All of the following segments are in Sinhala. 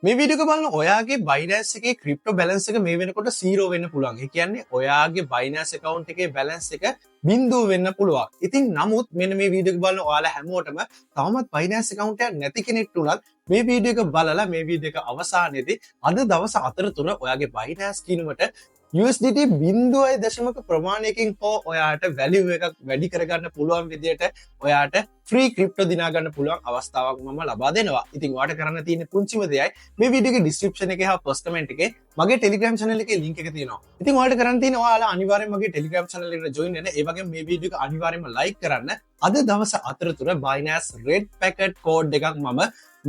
මේ වීඩියෝ එක බලන ඔයාගේ Binance එකේ ක්‍රිප්ටෝ බැලන්ස් එක මේ වෙනකොට 0 වෙන්න පුළුවන්. ඒ කියන්නේ ඔයාගේ Binance account එකේ බැලන්ස් එක බිඳුව වෙන්න පුළුවන්. ඉතින් නමුත් මෙන්න මේ වීඩියෝ එක බලන ඔයාලා හැමෝටම තවමත් Binance account එකක් නැති කෙනෙක්ට උනත් මේ වීඩියෝ එක බලලා මේ වීඩියෝ එක අවසානයේදී අද දවස් 4 තුන ඔයාගේ Binance කිනුමට USDT 0.0 ප්‍රමාණයකින් හෝ ඔයාට වැලියු එකක් වැඩි කරගන්න පුළුවන් විදියට ඔයාට ෆ්‍රී ක්‍රිප්ටෝ දිනා ගන්න පුළුවන් අවස්ථාවක් මම ලබා දෙනවා. ඉතින් ඔයාලට කරන්න තියෙන පුංචිම දෙයයි මේ වීඩියෝ එකේ ඩිස්ක්‍රිප්ෂන් එකේ හා ෆස්ට් කමෙන්ට් එකේ මගේ Telegram channel එකේ link එක තියෙනවා. ඉතින් ඔයාලට කරන්න තියෙන ඔයාලා අනිවාර්යෙන්ම මගේ Telegram channel එකට join වෙන්න. ඒ වගේම මේ වීඩියෝ එක අනිවාර්යෙන්ම like කරන්න. අද දවස් 4 තුර Binance Red Packet code එකක් මම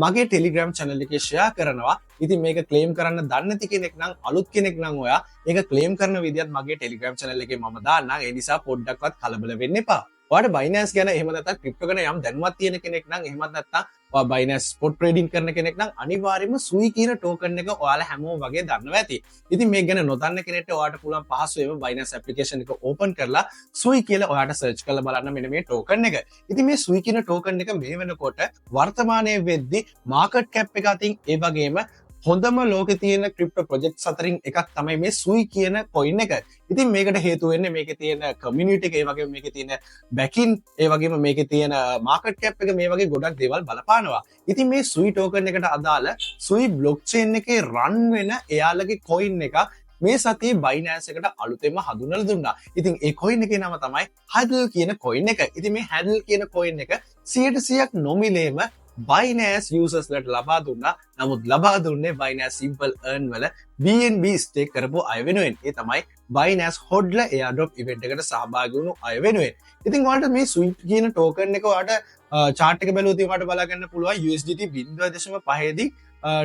මගේ Telegram channel එකේ share කරනවා. ඉතින් මේක claim කරන්න දන්නේ නැති කෙනෙක් නම් අලුත් කෙනෙක් නම් ඔයා ඒක claim කරන විදිහත් මගේ Telegram channel එකේ මම දාන්නම්. ඒ නිසා පොඩ්ඩක්වත් කලබල වෙන්න එපා. ඔයාට Binance ගැන එහෙම නැත්නම් ක්‍රිප්ටෝ ගැන යම් දැනුමක් තියෙන කෙනෙක් නම් එහෙමත් නැත්නම් ඔයා Binance spot trading කරන කෙනෙක් නම් අනිවාර්යයෙන්ම SUI කියන token එක ඔයාලා හැමෝම වගේ දන්නවා ඇති. ඉතින් මේක ගැන නොදන්න කෙනෙක්ට ඔයාට පුළුවන් පහසුවෙන්ම Binance application එක open කරලා SUI කියලා ඔයාට search කරලා බලන්න මෙන්න මේ token එක. ඉතින් මේ SUI කියන token එක මේ වෙනකොට වර්තමානයේ වෙද්දි market cap එක අතින් ඒ වගේම හොඳම ලෝකේ තියෙන ක්‍රිප්ටෝ ප්‍රොජෙක්ට්ස් අතරින් එකක් තමයි මේ SUI කියන coin එක. ඉතින් මේකට හේතු වෙන්නේ මේකේ තියෙන community එක, ඒ වගේම මේකේ තියෙන backing, ඒ වගේම මේකේ තියෙන market cap එක, මේ වගේ ගොඩක් දේවල් බලපානවා. ඉතින් මේ SUI token එකට අදාළ SUI blockchain එකේ run වෙන එයාලගේ coin එක මේ සතියේ Binance එකට අලුතෙන්ම හඳුන්වලා දුන්නා. ඉතින් ඒ coin එකේ නම තමයි HODL කියන coin එක. ඉතින් මේ HODL කියන coin එක 100% නොමිලේම Binance users ලට ලබා දුන්නා. නමුත් ලබා දුන්නේ Binance Simple Earn වල BNB stake කරපු අය වෙනුවෙන්. ඒ තමයි Binance HODL airdrop event එකට සහභාගී වුණු අය වෙනුවෙන්. ඉතින් ඔයාලට මේ SUI කියන token එක ඔයාලට chart එක බැලුවොත් ඔයාලට බලා ගන්න පුළුවන් USDT 0.5 දී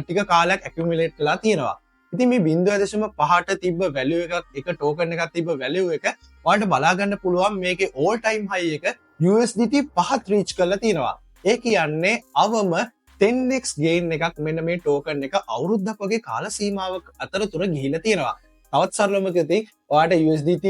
ටික කාලයක් accumulate වෙලා තියෙනවා. ඉතින් මේ 0.5ට තිබ්බ value එකක් එක token එකක් තිබ්බ value එක ඔයාලට බලා ගන්න පුළුවන් මේකේ all time high එක USDT 5ත් reach කරලා තියෙනවා. ඒ කියන්නේ අවම 10x gain එකක් මෙන්න මේ token එක අවුරුද්දක් වගේ කාල සීමාවක් අතරතුර ගිහිලා තියෙනවා. තවත් සරලවම කිව්වොත් ඔයාට USDT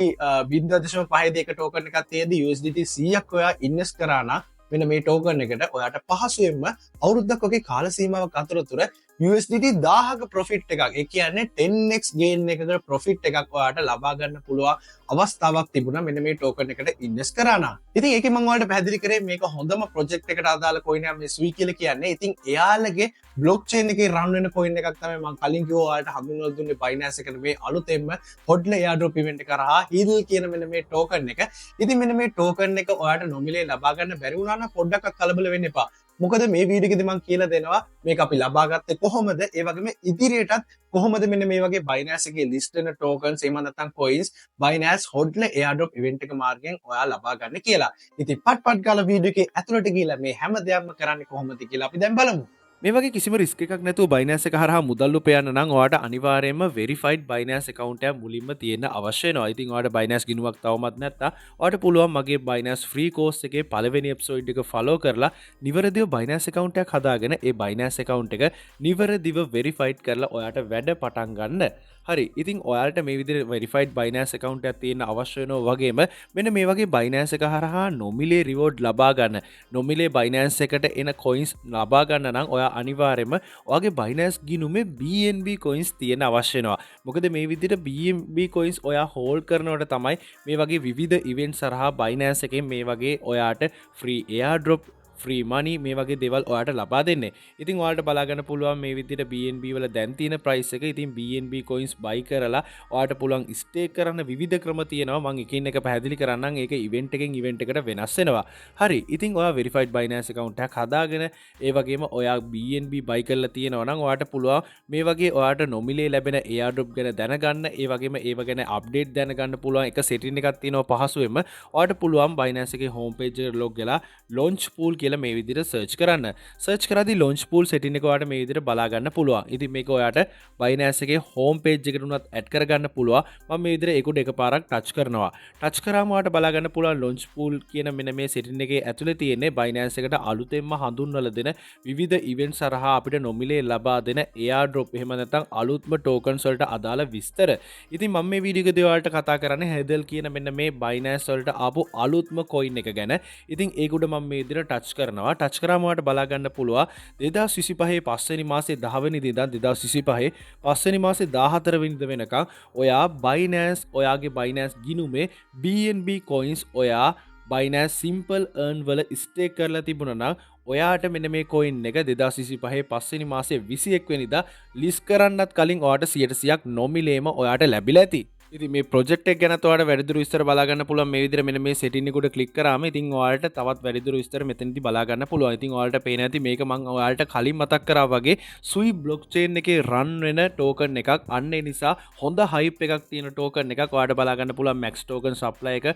0.5 දී එක token එකක් තියෙද්දි USDT 100ක් ඔයා invest කරා නම් මෙන්න මේ token එකට ඔයාට පහසුවෙන්ම අවුරුද්දක් වගේ කාල සීමාවක් අතරතුර USDT 1000ක profit එකක්, ඒ කියන්නේ 10x gain එකක profit එකක් ඔයාට ලබා ගන්න පුළුවන් අවස්ථාවක් තිබුණා මෙන්න මේ token එකට invest කරා නම්. ඉතින් ඒකේ මම ඔයාලට පැහැදිලි කරේ මේක හොඳම project එකට අදාළ coin එකක් මේ SUI කියලා කියන්නේ. ඉතින් එයාලගේ blockchain එකේ run වෙන coin එකක් තමයි මම කලින් කිව්වා ඔයාලට හඳුන්වලා දුන්නේ Binance එකට මේ අලුතෙන්ම HODL airdrop event එක කරා HODL කියන මෙන්න මේ token එක. ඉතින් මෙන්න මේ token එක ඔයාට නොමිලේ ලබා ගන්න බැරි වුණා නම් පොඩ්ඩක් කලබල වෙන්න එපා. මොකද මේ වීඩියෝ එකේදී මම කියලා දෙනවා මේක අපි ලබා ගත්තේ කොහොමද, ඒ වගේම ඉදිරියටත් කොහොමද මෙන්න මේ වගේ Binance එකේ list වෙන tokens එහෙම නැත්නම් coins Binance HODL airdrop event එක මාර්ගයෙන් ඔයා ලබා ගන්න කියලා. ඉතින් පට් ගාලා වීඩියෝ එකේ ඇතුළට ගිහිල්ලා මේ හැම දෙයක්ම කරන්නේ කොහොමද කියලා අපි දැන් බලමු. මේ වගේ කිසිම රිස්ක් එකක් නැතුව Binance එක හරහා මුදල් උපයන්න නම් ඔයාට අනිවාර්යයෙන්ම verified Binance account එකක් මුලින්ම තියෙන්න අවශ්‍ය වෙනවා. ඉතින් ඔයාට Binance ගිණුමක් තවමත් නැත්නම් ඔයාට පුළුවන් මගේ Binance free course එකේ පළවෙනි episode එක follow කරලා නිවැරදිව Binance account එකක් හදාගෙන ඒ Binance account එක නිවැරදිව verified කරලා ඔයාට වැඩ පටන් ගන්න. හරි. ඉතින් ඔයාලට මේ විදිහට verified Binance account එකක් තියෙන්න අවශ්‍ය වෙනවා වගේම මෙන්න මේ වගේ Binance එක හරහා නොමිලේ reward ලබා ගන්න. නොමිලේ Binance එකට එන coins ලබා ගන්න නම් ඔයා අනිවාර්යයෙන්ම ඔයාගේ Binance ගිණුමේ BNB coins තියෙන අවශ්‍ය වෙනවා. මොකද මේ විදිහට BNB coins ඔයා hold කරනකොට තමයි මේ වගේ විවිධ events හරහා Binance එකෙන් මේ වගේ ඔයාට free airdrop, free money මේ වගේ දේවල් ඔයාට ලබා දෙන්නේ. ඉතින් ඔයාලට බලා ගන්න පුළුවන් මේ විදිහට BNB වල දැන් තියෙන price එක. ඉතින් BNB coins buy කරලා ඔයාට පුළුවන් stake කරන්න විවිධ ක්‍රම තියෙනවා. මම එකින් එක පැහැදිලි කරන්නම්. ඒක event එකෙන් event එකට වෙනස් වෙනවා. හරි. ඉතින් ඔයා verified Binance account එකක් හදාගෙන ඒ වගේම ඔයා BNB buy කරලා තියෙනවා නම් ඔයාට පුළුවන් මේ වගේ ඔයාට නොමිලේ ලැබෙන airdrop ගැන දැනගන්න, ඒ වගේම ඒව ගැන update දැනගන්න පුළුවන් එක setting එකක් තියෙනවා පහසුවෙන්ම. ඔයාට පුළුවන් Binance එකේ home page එකට log වෙලා launch pool මේ විදිහට search කරන්න. search කරද්දී launch pool setting එක ඔයාලට මේ විදිහට බලා ගන්න පුළුවන්. ඉතින් මේක ඔයාලට Binance එකේ home page එකට උනත් add කරගන්න පුළුවන්. මම මේ විදිහට ඒකට එකපාරක් touch කරනවා. touch කරාම ඔයාලට බලා ගන්න පුළුවන් launch pool කියන මෙන්න මේ setting එකේ ඇතුලේ තියෙන්නේ Binance එකට අලුතෙන්ම හඳුන්වලා දෙන විවිධ events හරහා අපිට නොමිලේ ලබා දෙන airdrop එහෙම නැත්නම් අලුත්ම tokens වලට අදාළ විස්තර. ඉතින් මම මේ වීඩියෝ එකේදී ඔයාලට කතා කරන්නේ HODL කියන මෙන්න මේ Binance වලට ආපු අලුත්ම coin එක ගැන. ඉතින් ඒක උඩ මම මේ විදිහට touch කරනවා. ටච් කරාම ඔයාලට බලා ගන්න පුළුවන් 2025 පස්වෙනි මාසේ 10 වෙනිදා ඉඳන් 2025 පස්වෙනි මාසේ 14 වෙනිදා වෙනකන් ඔයා Binance ඔයාගේ Binance ගිණුමේ BNB coins ඔයා Binance Simple Earn වල ස්ටේක් කරලා තිබුණා නම් ඔයාට මෙන්න මේ coin එක 2025 පස්වෙනි මාසේ 21 වෙනිදා ලිස්ට් කරන්නත් කලින් ඔයාට 100%ක් නොමිලේම ඔයාට ලැබිලා ඇති. ඉතින් මේ ප්‍රොජෙක්ට් එක ගැන ඔයාලට වැඩිදුර විස්තර බලා ගන්න පුළුවන් මේ විදිහට මෙන්න මේ සෙටින් එකට ක්ලික් කරාම ඉතින් ඔයාලට තවත් වැඩිදුර විස්තර මෙතනදී බලා ගන්න පුළුවන්. ඉතින් ඔයාලට පේන ඇති මේක මම ඔයාලට කලින් මතක් කරා වගේ සුයි බ්ලොක්චේන් එකේ රන් වෙන टोकन එකක්. අන්න ඒ නිසා හොඳ හයිප් එකක් තියෙන टोकन එකක් ඔයාලට බලා ගන්න පුළුවන් max token supply එක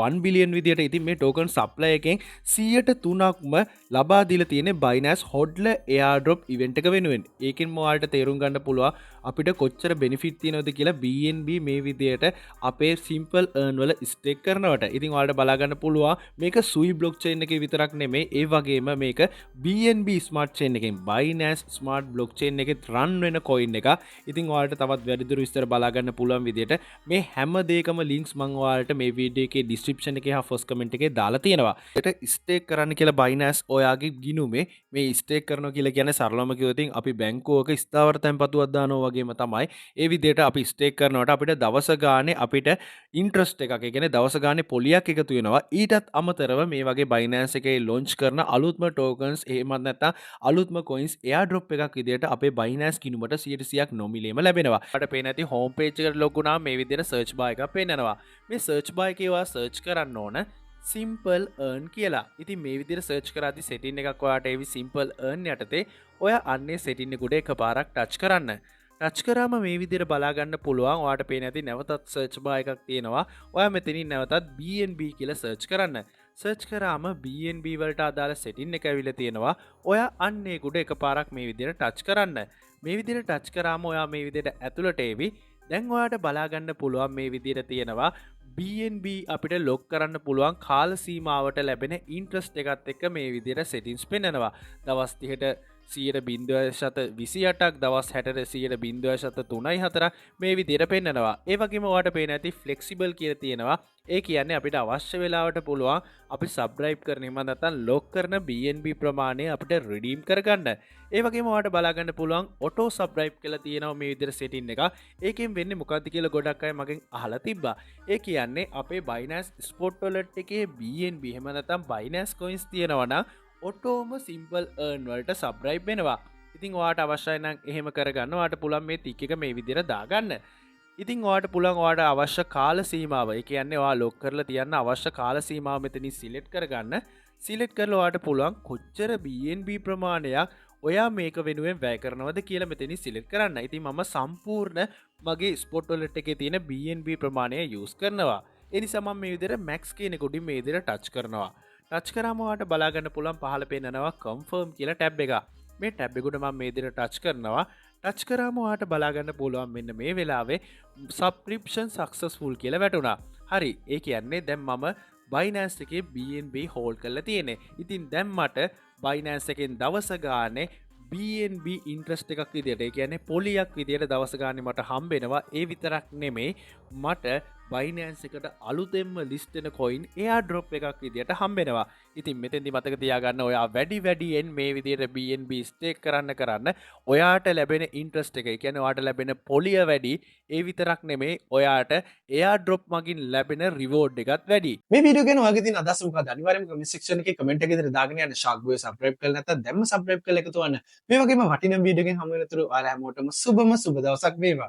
1 billion විදියට. ඉතින් මේ token supply එකෙන් 103ක්ම ලබා දීලා තියෙන්නේ Binance Hodler airdrop event එක වෙනුවෙන්. ඒකෙන් ඔයාලට තේරුම් ගන්න පුළුවන් අපිට කොච්චර benefit තියෙනවද කියලා BNB මේ විදියට අපේ Simple Earn වල ස්ටේක් කරනවට. ඉතින් ඔයාලට බලා ගන්න පුළුවන් මේක Sui blockchain එකේ විතරක් නෙමෙයි ඒ වගේම මේක BNB smart chain එකෙන් Binance smart blockchain එකේ run වෙන coin එක. ඉතින් ඔයාලට තවත් වැඩිදුර විස්තර බලා ගන්න පුළුවන් විදියට මේ හැම දෙයකම links මම ඔයාලට මේ වීඩියෝ එකේ description එකේ හා first comment එකේ දාලා තියෙනවා. ඒකට ස්ටේක් කරන්න කියලා Binance ඔයාගේ ගිණුමේ මේ ස්ටේක් කරනවා කියලා කියන්නේ සරලවම කිව්වොත් අපි බැංකුවක ස්ථාවර තැන්පතුවක් දානවා වගේම තමයි. ඒ විදියට අපි ස්ටේක් කරනකොට අපිට දවස ගානේ අපිට ඉන්ට්‍රස්ට් එකක් ඒ කියන්නේ දවස ගානේ පොලියක් එකතු වෙනවා. ඊටත් අමතරව මේ වගේ Binance එකේ launch කරන අලුත්ම tokens එහෙමත් නැත්නම් අලුත්ම coins airdrop එකක් විදියට අපේ Binance ගිණුමට 100%ක් නොමිලේම ලැබෙනවා. අපිට පේන ඇති home page එකට log වුණාම මේ විදියට search bar එකක් පේනනවා. මේ search bar එකේ ඔයා search කරන්න ඕන Simple Earn කියලා. ඉතින් මේ විදිහට search කරාදී setting එකක් ඔයාට එවි Simple Earn යටතේ ඔයා අන්නේ setting එකට එකපාරක් touch කරන්න. touch කරාම මේ විදිහට බලා ගන්න පුළුවන්. ඔයාට පේන ඇති නැවතත් search bar එකක් තියෙනවා. ඔයා මෙතනින් නැවතත් BNB කියලා search කරන්න. search කරාම BNB වලට අදාළ setting එක ඇවිල්ලා තියෙනවා. ඔයා අන්නේ උඩ එකපාරක් මේ විදිහට touch කරන්න. මේ විදිහට touch කරාම ඔයා මේ විදිහට ඇතුළට එවි. දැන් ඔයාට බලා ගන්න පුළුවන් මේ විදිහට තියෙනවා BNB අපිට ලොක් කරන්න පුළුවන් කාල සීමාවට ලැබෙන ඉන්ට්‍රස්ට් එකත් එක්ක මේ විදිහට settings පෙන්නනවා. දවස් 30ට 100.28ක් දවස් 60ට 100.3.4ක් මේ විදිහට පෙන්නනවා. ඒ වගේම ඔයාලට පේන ඇති flexible කියලා තියෙනවා. ඒ කියන්නේ අපිට අවශ්‍ය වෙලාවට පුළුවන් අපි subscribe කරන එහෙම නැත්නම් lock කරන BNB ප්‍රමාණය අපිට redeem කරගන්න. ඒ වගේම ඔයාලට බලා ගන්න පුළුවන් auto subscribe කියලා තියෙනවා මේ විදිහට setting එක. ඒකෙන් වෙන්නේ මොකක්ද කියලා ගොඩක් අය මගෙන් අහලා තිබ්බා. ඒ කියන්නේ අපේ Binance spot wallet එකේ BNB එහෙම නැත්නම් Binance coins තියෙනවා නම් ඔටෝම Simple Earn වලට subscribe වෙනවා. ඉතින් ඔයාට අවශ්‍යයි නම් එහෙම කරගන්න. ඔයාට පුළුවන් මේ ටික එක මේ විදිහට දාගන්න. ඉතින් ඔයාට පුළුවන් ඔයාට අවශ්‍ය කාල සීමාව, ඒ කියන්නේ ඔයා ලොක් කරලා තියන්න අවශ්‍ය කාල සීමාව මෙතනින් සිලෙක්ට් කරගන්න. සිලෙක්ට් කරලා ඔයාට පුළුවන් කොච්චර BNB ප්‍රමාණයක් ඔයා මේක වෙනුවෙන් වැය කරනවද කියලා මෙතනින් සිලෙක්ට් කරන්න. ඉතින් මම සම්පූර්ණ මගේ ස්පොට් වොලට් එකේ තියෙන BNB ප්‍රමාණය යූස් කරනවා. ඒ නිසා මම මේ විදිහට max කියන කොටින් මේ විදිහට ටච් කරනවා. ටච් කරාම ඔයාට බලා ගන්න පුළුවන් පහළ පේනනවා confirm කියලා ටැබ් එක. මේ ටැබ් එකට මම මේ විදිහට ටච් කරනවා. ටච් කරාම ඔයාට බලා ගන්න පුළුවන් මෙන්න මේ වෙලාවේ subscription successful කියලා වැටුණා. හරි. ඒ කියන්නේ දැන් මම Binance එකේ BNB hold කරලා තියෙන්නේ. ඉතින් දැන් මට Binance එකෙන් දවස ගානේ BNB ඉන්ට්‍රස්ට් එකක් විදියට, ඒ කියන්නේ පොලියක් විදියට දවස ගානේ මට හම්බෙනවා. ඒ විතරක් නෙමෙයි මට Binance එකට අලුතෙන්ම ලිස්ට් වෙන coin airdrop එකක් විදියට හම්බෙනවා. ඉතින් මෙතෙන්දි මතක තියාගන්න ඔයා වැඩියෙන් මේ විදියට BNB stake කරන්න ඔයාට ලැබෙන ඉන්ට්‍රස්ට් එක, ඒ කියන්නේ ඔයාට ලැබෙන පොලිය වැඩි. ඒ විතරක් නෙමෙයි ඔයාට airdrop මගින් ලැබෙන reward එකත් වැඩි. මේ වීඩියෝ ගැන ඔයාගේ තියෙන අදහස මොකක්ද? අනිවාර්යයෙන්ම comment section එකේ comment එකේ ඉදිරියට දාගෙන යන්න. Shark Boy subscribe කරලා නැත්නම් දැම්ම subscribe කරලා එකතු වන්න. මේ වගේම වටිනා වීඩියෝ එකකින් හමු වෙනතුරු ඔයාලා හැමෝටම සුබ දවසක් වේවා.